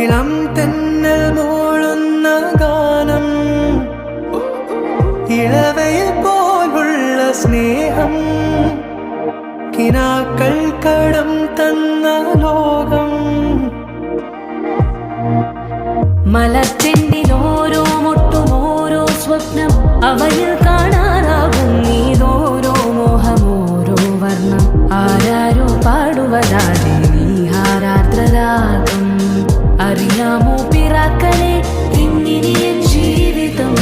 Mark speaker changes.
Speaker 1: ഇളം തെന്നൽ മൂളുന്ന ഗാനം, ഇളവയിൽ പോലുള്ള സ്നേഹം, കിനാക്കൾ കടം തന്ന ലോകം.
Speaker 2: മലച്ചെണ്ടിൽ ഓരോ മുട്ടും ഓരോ സ്വപ്നം, അവയിൽ കാണാനാകും നീതോരോ മോഹം, ഓരോ വർണ്ണം. ആരാരോ പാടുവതാതെ നീഹാരാർദ്രരാഗം. അറിയാമോ പിറാക്കളെ, ഇന്നിനിയൻ ജീവിതം